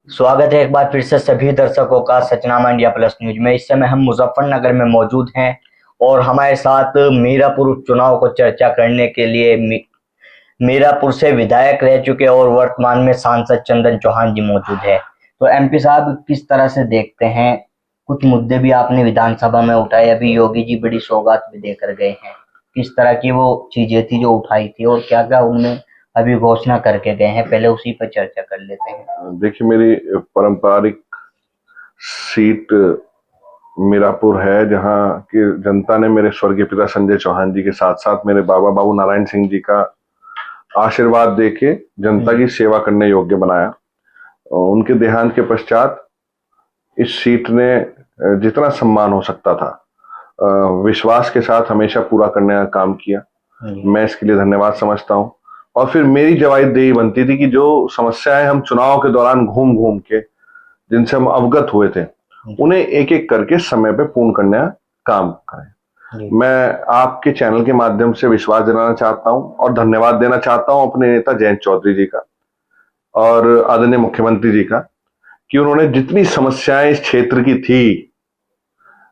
स्वागत है एक बार फिर से सभी दर्शकों का सचनामा इंडिया प्लस न्यूज में। इस समय हम मुजफ्फरनगर में मौजूद हैं और हमारे साथ मीरापुर उपचुनाव को चर्चा करने के लिए मीरापुर से विधायक रह चुके और वर्तमान में सांसद चंदन चौहान जी मौजूद है। तो एमपी साहब, किस तरह से देखते हैं, कुछ मुद्दे भी आपने विधानसभा में उठाए, अभी योगी जी बड़ी सौगात भी देकर गए हैं, किस तरह की वो चीजें थी जो उठाई थी और क्या क्या उनमें अभी घोषणा करके गए हैं, पहले उसी पर चर्चा कर लेते हैं। देखिए, मेरी पारंपरिक सीट मीरापुर है, जहां की जनता ने मेरे स्वर्गीय पिता संजय चौहान जी के साथ साथ मेरे बाबा बाबू नारायण सिंह जी का आशीर्वाद देके जनता की सेवा करने योग्य बनाया। उनके देहांत के पश्चात इस सीट ने जितना सम्मान हो सकता था विश्वास के साथ हमेशा पूरा करने का काम किया। मैं इसके लिए धन्यवाद समझता हूं। और फिर मेरी जवाबदेही बनती थी कि जो समस्याएं हम चुनाव के दौरान घूम घूम के जिनसे हम अवगत हुए थे उन्हें एक एक करके समय पे पूर्ण करने का काम करें। मैं आपके चैनल के माध्यम से विश्वास दिलाना चाहता हूं और धन्यवाद देना चाहता हूं अपने नेता जयंत चौधरी जी का और आदरणीय मुख्यमंत्री जी का कि उन्होंने जितनी समस्याएं इस क्षेत्र की थी,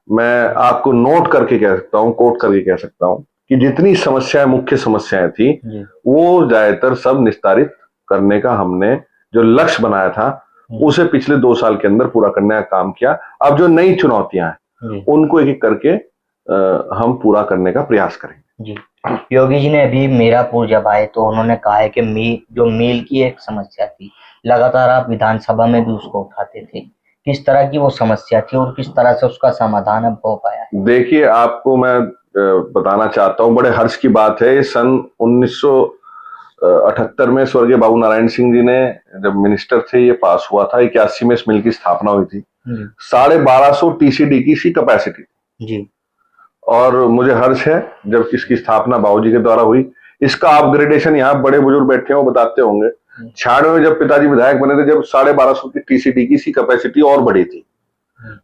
मैं आपको नोट करके कह सकता हूं, कोट करके कह सकता हूं कि जितनी समस्याएं, मुख्य समस्याएं थी, वो ज्यादातर सब निस्तारित करने का हमने जो लक्ष्य बनाया था उसे पिछले 2 साल के अंदर पूरा करने का काम किया। अब जो नई चुनौतियां हैं उनको एक एक करके हम पूरा करने का प्रयास करेंगे। जी, योगी जी ने अभी मीरापुर जब आए तो उन्होंने कहा है कि मील की एक समस्या थी, लगातार आप विधानसभा में भी उसको उठाते थे, किस तरह की वो समस्या थी और किस तरह से उसका समाधान अब हो पाया है? देखिए, आपको मैं बताना चाहता हूं, बड़े हर्ष की बात है, सन 1978 में स्वर्गीय बाबू नारायण सिंह जी ने जब मिनिस्टर थे ये पास हुआ था। 81 में इस मिल की स्थापना हुई थी। 1250 टीसीडी की सी कैपेसिटी जी। और मुझे हर्ष है जब इसकी स्थापना बाबूजी के द्वारा हुई। इसका अपग्रेडेशन, यहाँ बड़े बुजुर्ग बैठे हैं वो बताते होंगे, 96 में जब पिताजी विधायक बने थे, जब 1250 की टीसीडी की सी कैपेसिटी और बढ़ी थी,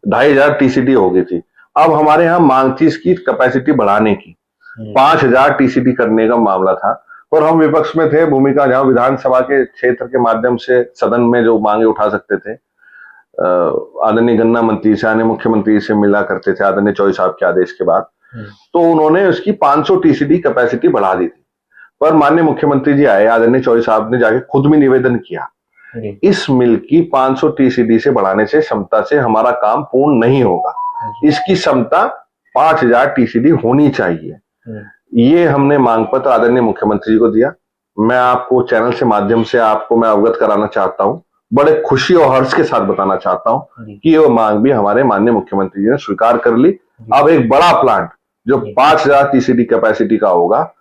2500 टीसीडी हो गई थी। अब हमारे यहाँ मांग थी इसकी कैपेसिटी बढ़ाने की, 5000 टीसीडी करने का मामला था और हम विपक्ष में थे, भूमिका जहां विधानसभा के क्षेत्र के माध्यम से सदन में जो मांगे उठा सकते थे, आदरणीय गन्ना मंत्री से, आदरणीय मुख्यमंत्री से मिला करते थे आदरणीय चौधरी साहब के आदेश के बाद, तो उन्होंने उसकी 500 टीसीडी कैपेसिटी बढ़ा दी थी। पर माननीय मुख्यमंत्री जी आए, आदरणीय चौधरी साहब ने जाके खुद भी निवेदन किया, इस मिल की 500 टीसीडी से बढ़ाने से, क्षमता से हमारा काम पूर्ण नहीं होगा, इसकी क्षमता 5000 टीसीडी होनी चाहिए। ये हमने मांग पत्र आदरणीय मुख्यमंत्री जी को दिया। मैं आपको चैनल से माध्यम से आपको मैं अवगत कराना चाहता हूं, बड़े खुशी और हर्ष के साथ बताना चाहता हूं कि ये मांग भी हमारे माननीय मुख्यमंत्री जी ने स्वीकार कर ली। अब एक बड़ा प्लांट जो 5000 टीसीडी कैपेसिटी का होगा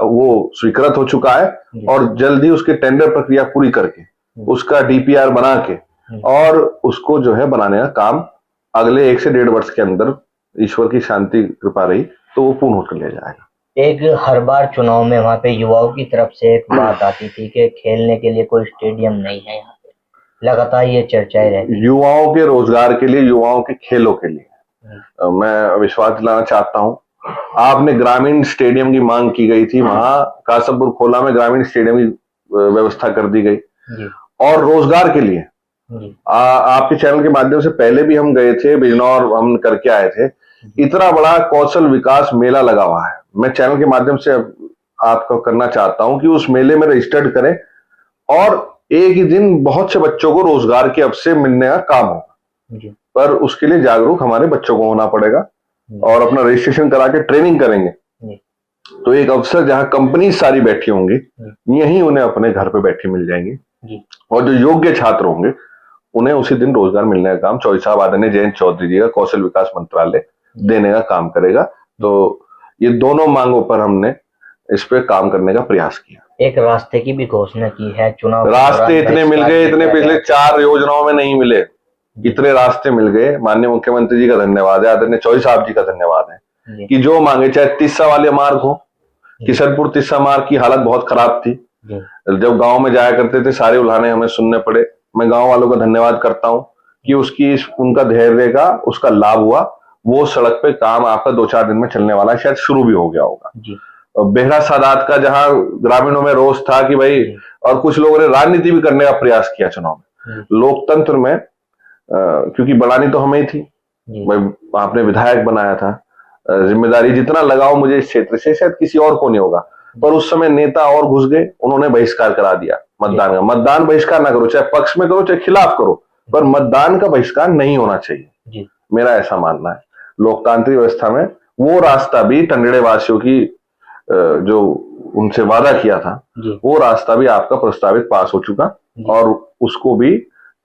वो स्वीकृत हो चुका है और जल्दी उसके टेंडर प्रक्रिया पूरी करके उसका डीपीआर बना के और उसको जो है बनाने का काम अगले 1 से 1.5 वर्ष के अंदर, ईश्वर की शांति कृपा रही तो वो पूर्ण होकर ले जाएगा। एक हर बार चुनाव में वहां पे युवाओं की तरफ से एक बात आती थी कि खेलने के लिए कोई स्टेडियम नहीं है, यहाँ पे लगातार ये चर्चाएं रहती। युवाओं के रोजगार के लिए, युवाओं के खेलों के लिए मैं विश्वास दिलाना चाहता हूं। आपने ग्रामीण स्टेडियम की मांग की गई थी, वहां कासमपुर खोला में ग्रामीण स्टेडियम की व्यवस्था कर दी गई और रोजगार के लिए आपके चैनल के माध्यम से पहले भी हम गए थे, बिजनौर हम करके आए थे। इतना बड़ा कौशल विकास मेला लगा हुआ है, मैं चैनल के माध्यम से आपको करना चाहता हूं कि उस मेले में रजिस्टर्ड करें और एक ही दिन बहुत से बच्चों को रोजगार के अवसर मिलने का काम होगा। पर उसके लिए जागरूक हमारे बच्चों को होना पड़ेगा और अपना रजिस्ट्रेशन करा के ट्रेनिंग करेंगे तो एक अवसर जहां कंपनी सारी बैठी होंगी, यहीं उन्हें अपने घर पे बैठी मिल जाएंगी और जो योग्य छात्र होंगे उन्हें उसी दिन रोजगार मिलने का काम चौधरी साहब, आदरणीय जयंत चौधरी जी का कौशल विकास मंत्रालय देने का काम करेगा। तो ये दोनों मांगों पर हमने इस पे काम करने का प्रयास किया। एक रास्ते की भी घोषणा की है, चुनाव रास्ते इतने मिल गए, इतने पिछले 4 योजनाओं में नहीं मिले, इतने रास्ते मिल गए। माननीय मुख्यमंत्री जी का धन्यवाद है, आदरणीय चौधरी साहब जी का धन्यवाद है कि जो मांगे, चाहे तिस्सा वाले मार्ग हो, किशनपुर तिस्सा मार्ग की हालत बहुत खराब थी, जब गांव में जाया करते थे सारे उल्हाने हमें सुनने पड़े। मैं गांव वालों का धन्यवाद करता हूं कि उनका धैर्य का उसका लाभ हुआ। वो सड़क पे काम आपका 2-4 दिन में चलने वाला है, शायद शुरू भी हो गया होगा। बेहरा सादात का जहां ग्रामीणों में रोष था कि भाई, और कुछ लोगों ने राजनीति भी करने का प्रयास किया चुनाव में, लोकतंत्र में क्योंकि बढ़ानी तो हमें ही थी, मैं आपने विधायक बनाया था, जिम्मेदारी जितना लगाओ मुझे इस क्षेत्र से शायद किसी और को नहीं होगा, पर उस समय नेता और घुस गए, उन्होंने बहिष्कार करा दिया मतदान का। मतदान बहिष्कार ना करो, चाहे पक्ष में करो चाहे खिलाफ करो, पर मतदान का बहिष्कार नहीं होना चाहिए, मेरा ऐसा मानना है। लोकतांत्रिक व्यवस्था में वो रास्ता भी टंडड़े वासियों की जो उनसे वादा किया था, वो रास्ता भी आपका प्रस्तावित पास हो चुका और उसको भी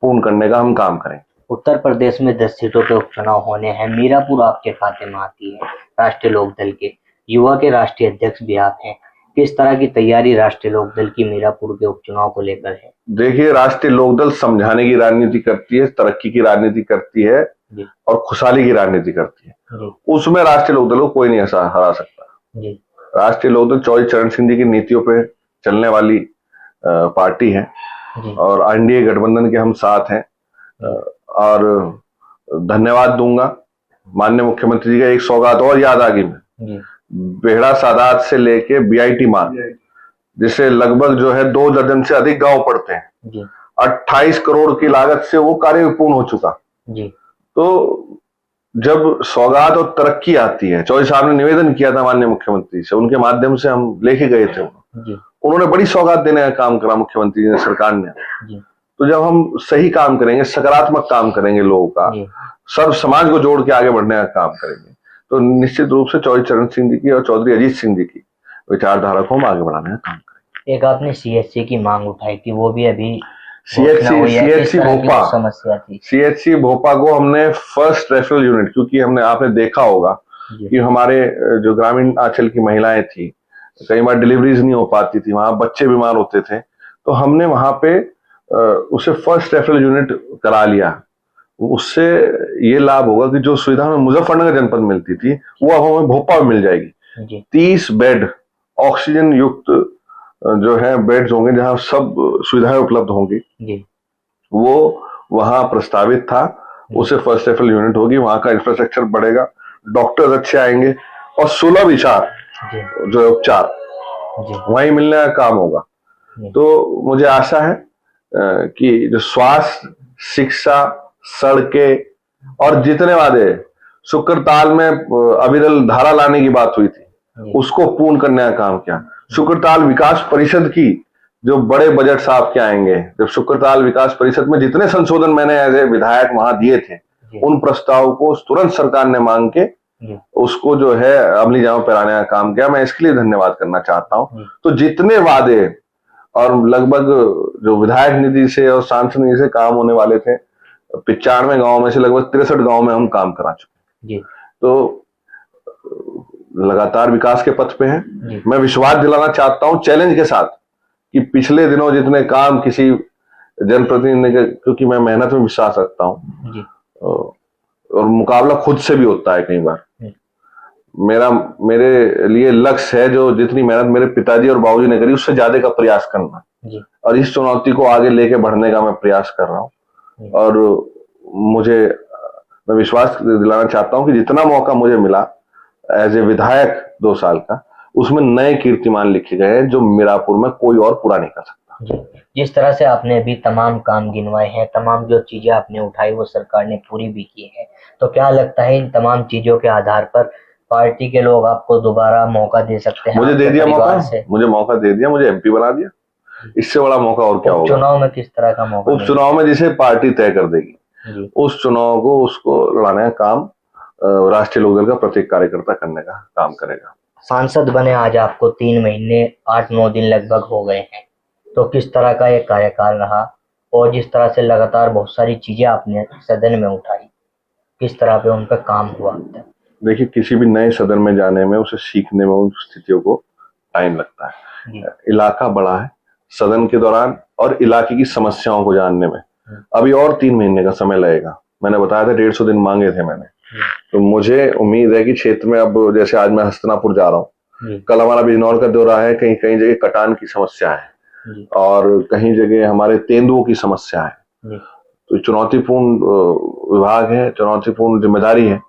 पूर्ण करने का हम काम करें। उत्तर प्रदेश में 10 सीटों के उपचुनाव होने हैं। मीरापुर आपके खाते में आती है। राष्ट्रीय लोकदल के युवा के राष्ट्रीय अध्यक्ष भी आप हैं। किस तरह की तैयारी राष्ट्रीय लोकदल की मीरापुर के उपचुनाव को लेकर है? देखिए, राष्ट्रीय लोकदल समझाने की राजनीति करती है, तरक्की की राजनीति करती है और खुशहाली की राजनीति करती है। उसमें राष्ट्रीय लोकदल को कोई नहीं हरा सकता। राष्ट्रीय लोकदल चौधरी चरण सिंह जी की नीतियों पे चलने वाली पार्टी है और एनडीए गठबंधन के हम साथ हैं। और धन्यवाद दूंगा माननीय मुख्यमंत्री जी का। एक सौगात और याद आ गई में, बेहड़ा सादात से लेके बीआईटी मार्ग, जिसे लगभग जो है 2 दर्जन से अधिक गांव पड़ते हैं, 28 करोड़ की लागत से वो कार्य पूर्ण हो चुका। तो जब सौगात और तरक्की आती है, चौधरी साहब ने निवेदन किया था माननीय मुख्यमंत्री से, उनके माध्यम से हम लेके गए थे, उन्होंने बड़ी सौगात देने का काम करा मुख्यमंत्री ने, सरकार ने। तो जब हम सही काम करेंगे, सकारात्मक काम करेंगे, लोगों का सर्व समाज को जोड़ के आगे बढ़ने का काम करेंगे, तो निश्चित रूप से चौधरी चरण सिंह जी की और चौधरी अजीत सिंह जी की विचारधारा को हम आगे बढ़ाने का काम करेंगे। एक आपने सीएचसी की मांग उठाई थी, वो भी अभी सीएचसी भोपा समस्या थी। सीएचसी भोपा को हमने फर्स्ट रेफरल यूनिट, क्योंकि हमने आपने देखा होगा कि हमारे जो ग्रामीण अंचल की महिलाएं थी, कई बार डिलीवरीज नहीं हो पाती थी, वहां बच्चे बीमार होते थे, तो हमने वहां पे उसे फर्स्ट रेफरल यूनिट करा लिया। उससे ये लाभ होगा कि जो सुविधा हमें मुजफ्फरनगर जनपद में मिलती थी वो अब हमें भोपाल में मिल जाएगी। 30 बेड ऑक्सीजन युक्त जो है बेड्स होंगे, जहां सब सुविधाएं उपलब्ध होंगी, वो वहां प्रस्तावित था। उसे फर्स्ट रेफरल यूनिट होगी, वहां का इंफ्रास्ट्रक्चर बढ़ेगा, डॉक्टर्स अच्छे आएंगे और सुलभ जो है उपचार वहीं मिलने का काम होगा। तो मुझे आशा है कि जो स्वास्थ्य, शिक्षा, सड़कें और जितने वादे शुक्रताल में अविरल धारा लाने की बात हुई थी, उसको पूर्ण करने का काम किया। शुक्रताल विकास परिषद की जो बड़े बजट आपके आएंगे, जब शुक्रताल विकास परिषद में जितने संशोधन मैंने एज ए विधायक वहां दिए थे, उन प्रस्ताव को तुरंत सरकार ने मांग के उसको जो है अमली जामा पहनाने का काम किया। मैं इसके लिए धन्यवाद करना चाहता हूं। तो जितने वादे और लगभग जो विधायक निधि से और सांसद निधि से काम होने वाले थे, 95 गांव में से लगभग 63 गांव में हम काम करा चुके हैं। तो लगातार विकास के पथ पे हैं। मैं विश्वास दिलाना चाहता हूं चैलेंज के साथ कि पिछले दिनों जितने काम किसी जनप्रतिनिधि ने, क्योंकि मैं मेहनत में विश्वास रखता हूं और मुकाबला खुद से भी होता है कई बार, मेरे लिए लक्ष्य है जो जितनी मेहनत मेरे पिताजी और बाबूजी ने करी उससे ज्यादा का प्रयास करना, और इस चुनौती को आगे लेके बढ़ने का मैं प्रयास कर रहा हूं। और मैं विश्वास दिलाना चाहता हूं कि जितना मौका मुझे मिला एज ए विधायक 2 साल का, उसमें नए कीर्तिमान लिखे गए हैं जो मीरापुर में कोई और पूरा नहीं कर सकता। जिस तरह से आपने अभी तमाम काम गिनवाए हैं, तमाम जो चीजें आपने उठाई वो सरकार ने पूरी भी की है, तो क्या लगता है इन तमाम चीजों के आधार पर पार्टी के लोग आपको दोबारा मौका दे सकते हैं? मुझे दे दिया मौका, मुझे मौका दे दिया, मुझे एमपी बना दिया, इससे बड़ा मौका और क्या होगा? चुनाव में किस तरह का मौका? उपचुनाव में जिसे पार्टी तय कर देगी, उस चुनाव को उसको लड़ाने का काम राष्ट्रीय लोकदल का प्रत्येक कार्यकर्ता करने का काम करेगा। सांसद बने आज आपको 3 महीने 8-9 दिन लगभग हो गए हैं, तो किस तरह का ये कार्यकाल रहा? और जिस तरह से लगातार बहुत सारी चीजें आपने सदन में उठाई, किस तरह पे उन पर काम हुआ? देखिए, किसी भी नए सदन में जाने में, उसे सीखने में, उन स्थितियों को टाइम लगता है। इलाका बड़ा है, सदन के दौरान और इलाके की समस्याओं को जानने में अभी और 3 महीने का समय लगेगा। मैंने बताया था 150 दिन मांगे थे मैंने, तो मुझे उम्मीद है कि क्षेत्र में, अब जैसे आज मैं हस्तिनापुर जा रहा हूँ, कल हमारा बिजनौर का दौरा है, कहीं कहीं जगह कटान की समस्या है और कहीं जगह हमारे तेंदुओं की समस्या है। तो चुनौतीपूर्ण विभाग है, चुनौतीपूर्ण जिम्मेदारी है।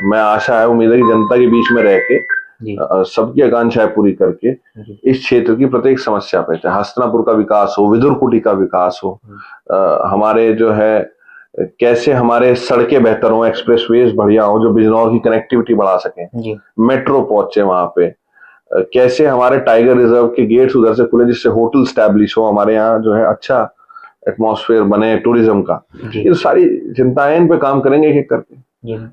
मैं आशा है, उम्मीद है कि जनता के बीच में रह के सबकी आकांक्षाएं पूरी करके इस क्षेत्र की प्रत्येक समस्या पे, चाहे हस्तिनापुर का विकास हो, विदुरकुटी का विकास हो, हमारे जो है कैसे हमारे सड़कें बेहतर हो, एक्सप्रेसवेज बढ़िया हो जो बिजनौर की कनेक्टिविटी बढ़ा सके, मेट्रो पहुंचे वहां पे, कैसे हमारे टाइगर रिजर्व के गेट्स उधर से खुले जिससे होटल स्टैब्लिश हो, हमारे यहाँ जो है अच्छा एटमॉस्फेयर बने टूरिज्म का। ये सारी चिंताएं इन पे काम करेंगे एक एक करके,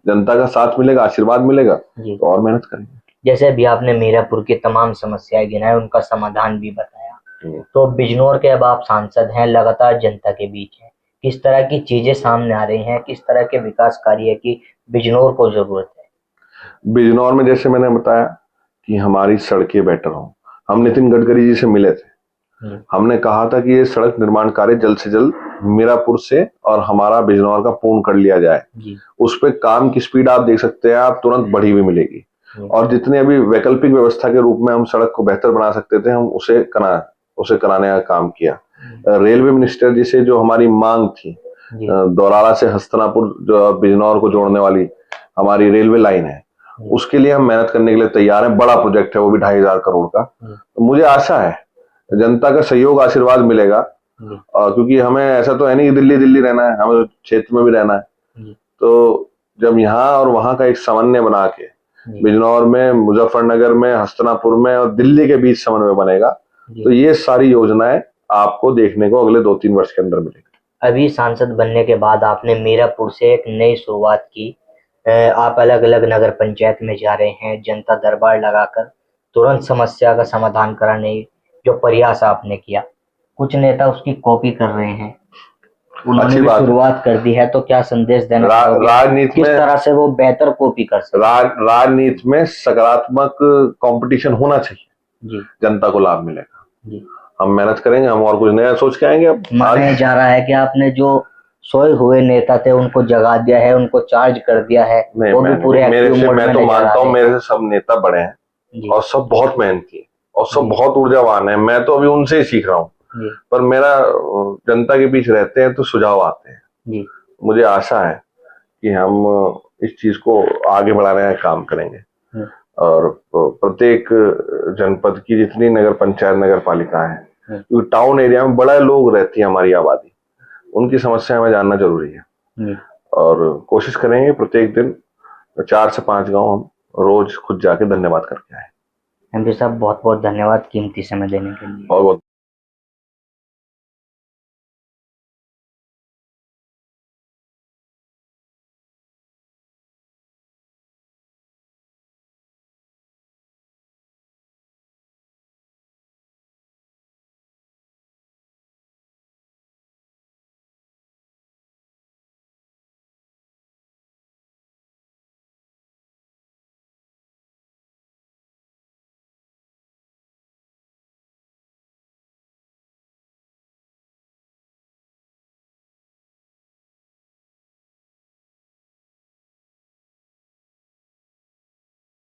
जनता का साथ मिलेगा, आशीर्वाद मिलेगा तो और मेहनत करेंगे। जैसे अभी आपने मीरापुर की तमाम समस्याएं गिनाए, उनका समाधान भी बताया, तो बिजनौर के अब आप सांसद हैं, लगातार जनता के बीच हैं, किस तरह की चीजें सामने आ रही हैं, किस तरह के विकास कार्य की बिजनौर को जरूरत है? बिजनौर में जैसे मैंने बताया कि हमारी सड़कें बेटर हो, हम नितिन गडकरी जी से मिले थे, हमने कहा था कि ये सड़क निर्माण कार्य जल्द से जल्द मीरापुर से और हमारा बिजनौर का पूर्ण कर लिया जाए। उस पे काम की स्पीड आप देख सकते हैं, आप तुरंत बढ़ी हुई मिलेगी। और जितने अभी वैकल्पिक व्यवस्था के रूप में हम सड़क को बेहतर बना सकते थे, हम उसे कराने का काम किया। रेलवे मिनिस्टर जी से जो हमारी मांग थी, दौराला से हस्तिनापुर जो बिजनौर को जोड़ने वाली हमारी रेलवे लाइन है, उसके लिए हम मेहनत करने के लिए तैयार हैं। बड़ा प्रोजेक्ट है वो भी 2,500 करोड़ का। तो मुझे आशा है जनता का सहयोग आशीर्वाद मिलेगा, क्योंकि हमें ऐसा तो है नहीं कि दिल्ली दिल्ली रहना है, हमें क्षेत्र में भी रहना है। तो जब यहाँ और वहां का एक समन्वय बना के बिजनौर में, मुजफ्फरनगर में, हस्तिनापुर में और दिल्ली के बीच समन्वय बनेगा, तो ये सारी योजनाएं आपको देखने को अगले 2-3 वर्ष के अंदर मिलेगी। अभी सांसद बनने के बाद आपने मीरापुर से एक नई शुरुआत की, आप अलग अलग नगर पंचायत में जा रहे हैं, जनता दरबार लगाकर तुरंत समस्या का समाधान कराने जो प्रयास आपने किया, कुछ नेता उसकी कॉपी कर रहे हैं, उन्होंने भी शुरुआत कर दी है, तो क्या संदेश देना राजनीति किस तरह से वो बेहतर कॉपी कर सकते? राजनीति में सकारात्मक कंपटीशन होना चाहिए, जनता को लाभ मिलेगा। हम मेहनत करेंगे, हम और कुछ नया सोच के आएंगे। अब माना जा रहा है कि आपने जो सोए हुए नेता थे उनको जगा दिया है, उनको चार्ज कर दिया है, वो भी पूरे मैं तो मानता हूँ मेरे से सब नेता बड़े हैं और सब बहुत मेहनती है और सब बहुत ऊर्जावान है। मैं तो अभी उनसे ही सीख रहा हूँ, पर मेरा जनता के बीच रहते हैं तो सुझाव आते हैं। मुझे आशा है कि हम इस चीज को आगे बढ़ाने का काम करेंगे और प्रत्येक जनपद की जितनी नगर पंचायत नगर पालिका है, क्योंकि टाउन एरिया में बड़ा लोग रहती है हमारी आबादी, उनकी समस्या हमें जानना जरूरी है। और कोशिश करेंगे प्रत्येक दिन 4 से 5 गांव हम रोज खुद जाके धन्यवाद करके आए। एमपी साहब बहुत बहुत धन्यवाद कीमती समय देने के लिए। बहुत बहुत